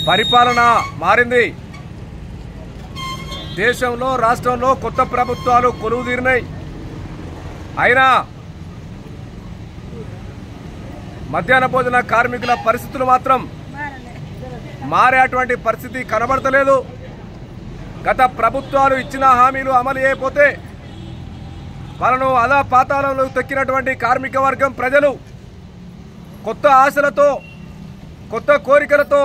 పరిపాలన మారింది. దేశంలో రాష్ట్రంలో కొత్త ప్రభుత్వాలు కొలువు తీరినాయి. అయినా మధ్యాహ్న భోజన కార్మికుల పరిస్థితులు మాత్రం మారేటువంటి పరిస్థితి కనబడతలేదు. గత ప్రభుత్వాలు ఇచ్చిన హామీలు అమలు చేయకపోతే వాళ్ళను అలా పాతాళంలో తొక్కినటువంటి కార్మిక వర్గం ప్రజలు కొత్త ఆశలతో కొత్త కోరికలతో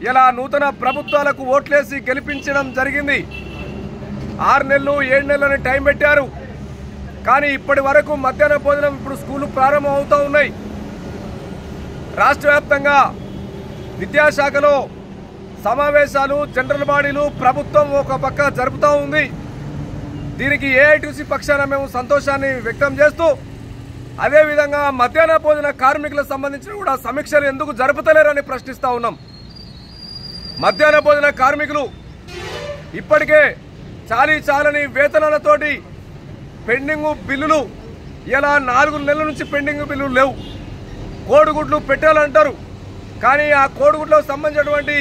ఇలా నూతన ప్రభుత్వాలకు ఓట్లేసి గెలిపించడం జరిగింది. 6 నెలలు 7 నెలలని టైం పెట్టారు. కానీ ఇప్పటి వరకు మధ్యాహ్న భోజనం ఇప్పుడు స్కూలు ప్రారంభం అవుతూ ఉన్నాయి. రాష్ట్ర వ్యాప్తంగా విద్యాశాఖలో సమావేశాలు జనరల్ బాడీలు ప్రభుత్వం ఒక పక్క జరుపుతూ ఉంది. దీనికి ఏఐటీసీ పక్షాన మేము సంతోషాన్ని వ్యక్తం చేస్తూ అదేవిధంగా మధ్యాహ్న భోజన కార్మికులకు సంబంధించిన కూడా సమీక్షలు ఎందుకు జరుపుతలేరని ప్రశ్నిస్తూ ఉన్నాం. మధ్యాహ్న భోజన కార్మికులు ఇప్పటికే చాలని వేతనాలతోటి పెండింగ్ బిల్లులు ఇలా 4 నెలల నుంచి పెండింగ్ బిల్లులు లేవు. కోడిగుడ్లు పెట్టాలంటారు. కానీ ఆ కోడిగుడ్లకు సంబంధించినటువంటి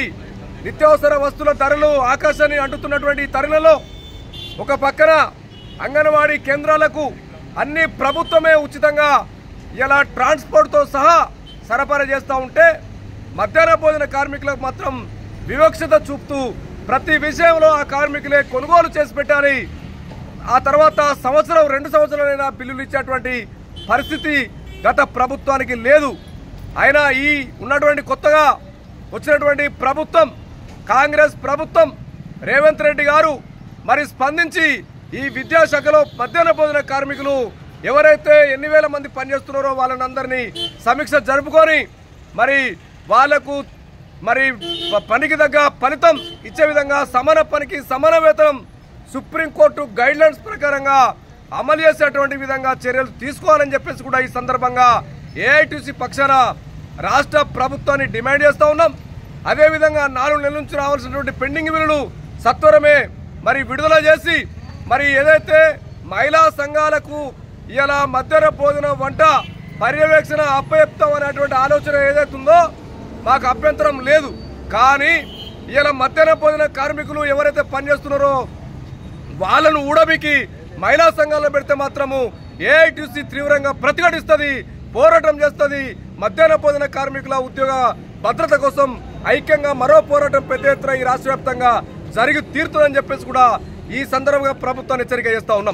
నిత్యావసర వస్తువుల ధరలు ఆకాశాన్ని అంటుతున్నటువంటి తరుణంలో ఒక పక్కన అంగన్వాడీ కేంద్రాలకు అన్ని ప్రభుత్వమే ఉచితంగా ఇలా ట్రాన్స్పోర్ట్తో సహా సరఫరా చేస్తూ ఉంటే మధ్యాహ్న భోజన కార్మికులకు మాత్రం వివక్షత చూపుతూ ప్రతి విషయంలో ఆ కార్మికులే కొనుగోలు చేసి పెట్టాలి. ఆ తర్వాత 2 సంవత్సరాలైనా బిల్లులు ఇచ్చేటువంటి పరిస్థితి గత ప్రభుత్వానికి లేదు. అయినా ఈ ఉన్నటువంటి కొత్తగా వచ్చినటువంటి ప్రభుత్వం కాంగ్రెస్ ప్రభుత్వం రేవంత్ రెడ్డి గారు మరి స్పందించి ఈ విద్యాశాఖలో మధ్యాహ్న భోజన కార్మికులు ఎవరైతే ఎన్ని వేల మంది పనిచేస్తున్నారో వాళ్ళనందరినీ సమీక్ష జరుపుకొని మరి వాళ్లకు మరి పనికి తగ్గ ఫలితం ఇచ్చే విధంగా సమాన పనికి సమాన వేతనం సుప్రీంకోర్టు గైడ్లైన్స్ ప్రకారంగా అమలు చేసేటువంటి విధంగా చర్యలు తీసుకోవాలని చెప్పేసి కూడా ఈ సందర్భంగా ఏఐటీసీ పక్షాన రాష్ట్ర ప్రభుత్వాన్ని డిమాండ్ చేస్తూ ఉన్నాం. అదేవిధంగా 4 నెలల నుంచి రావాల్సినటువంటి పెండింగ్ బిల్లులు సత్వరమే మరి విడుదల చేసి మరి ఏదైతే మహిళా సంఘాలకు ఇలా మధ్యాహ్న భోజన వంట పర్యవేక్షణ అప్పచెప్తాం అనేటువంటి ఆలోచన ఏదైతే ఉందో మాకు అభ్యంతరం లేదు. కానీ ఇలా మధ్యాహ్న భోజన కార్మికులు ఎవరైతే పనిచేస్తున్నారో వాళ్ళను ఊడబికి మహిళా సంఘాల్లో పెడితే మాత్రము ఏఐటీసీ తీవ్రంగా ప్రతిఘటిస్తుంది, పోరాటం చేస్తుంది. మధ్యాహ్న భోజన కార్మికుల ఉద్యోగ భద్రత కోసం ఐక్యంగా మరో పోరాటం పెద్ద ఎత్తున ఈ రాష్ట్ర వ్యాప్తంగా జరిగి తీరుతుందని చెప్పేసి కూడా ఈ సందర్భంగా ప్రభుత్వాన్ని హెచ్చరిక చేస్తా ఉన్నాం.